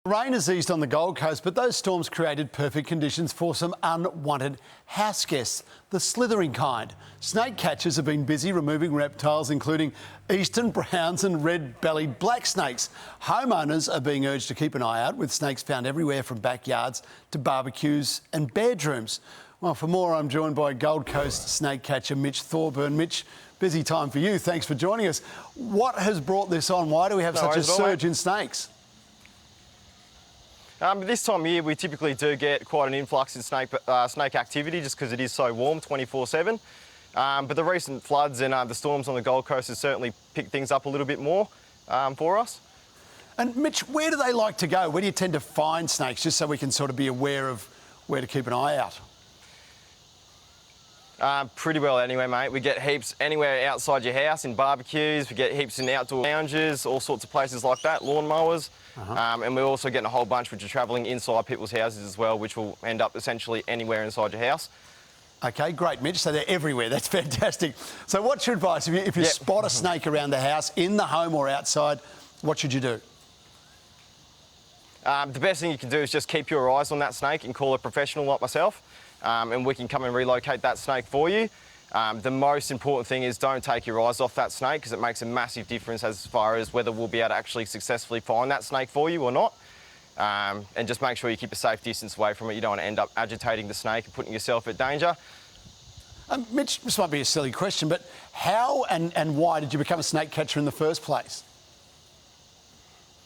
Rain has eased on the Gold Coast, but those storms created perfect conditions for some unwanted house guests, the slithering kind. Snake catchers have been busy removing reptiles, including eastern browns and red-bellied black snakes. Homeowners are being urged to keep an eye out, with snakes found everywhere from backyards to barbecues and bedrooms. Well, for more, I'm joined by Gold Coast snake catcher Mitch Thorburn. Mitch, busy time for you. Thanks for joining us. What has brought this on? Why do we have such a surge in snakes? This time of year, we typically do get quite an influx in snake activity just because it is so warm 24/7. But the recent floods and the storms on the Gold Coast has certainly picked things up a little bit more for us. And Mitch, where do they like to go? Where do you tend to find snakes, just so we can sort of be aware of where to keep an eye out? Pretty well anyway, mate. We get heaps anywhere outside your house, in barbecues, we get heaps in outdoor lounges, all sorts of places like that, lawn mowers. And we're also getting a whole bunch which are travelling inside people's houses as well, which will end up essentially anywhere inside your house. OK, great, Mitch. So they're everywhere. That's fantastic. So what's your advice? If you spot a snake around the house, in the home or outside, what should you do? The best thing you can do is just keep your eyes on that snake and call a professional like myself, and we can come and relocate that snake for you. The most important thing is don't take your eyes off that snake, because it makes a massive difference as far as whether we'll be able to actually successfully find that snake for you or not. And just make sure you keep a safe distance away from it. You don't want to end up agitating the snake and putting yourself at danger. Mitch, this might be a silly question, but how and why did you become a snake catcher in the first place?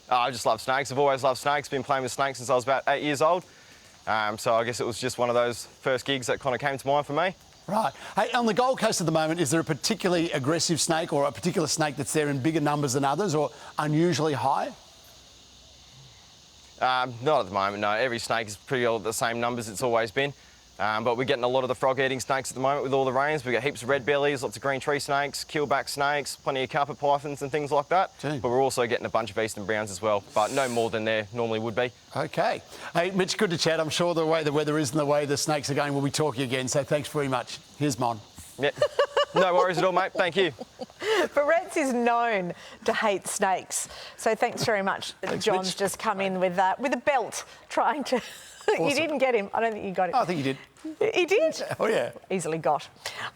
I just love snakes. I've always loved snakes. Been playing with snakes since I was about 8 years old. So I guess it was just one of those first gigs that kind of came to mind for me. Right. Hey, on the Gold Coast at the moment, is there a particularly aggressive snake or a particular snake that's there in bigger numbers than others or unusually high? Not at the moment, no. Every snake is pretty all the same numbers it's always been. But we're getting a lot of the frog-eating snakes at the moment with all the rains. We've got heaps of red-bellies, lots of green tree snakes, keelback snakes, plenty of carpet pythons and things like that. Gee. But we're also getting a bunch of eastern browns as well, but no more than there normally would be. OK. Hey, Mitch, good to chat. I'm sure the way the weather is and the way the snakes are going, we'll be talking again. So thanks very much. Here's Mon. Yep. No worries at all, mate. Thank you. Barrett's is known to hate snakes. So thanks very much. Thanks, John's Mitch. just come in with a belt trying to... Awesome. You didn't get him. I don't think you got it. Oh, I think you did. He did? Oh, yeah. Easily got.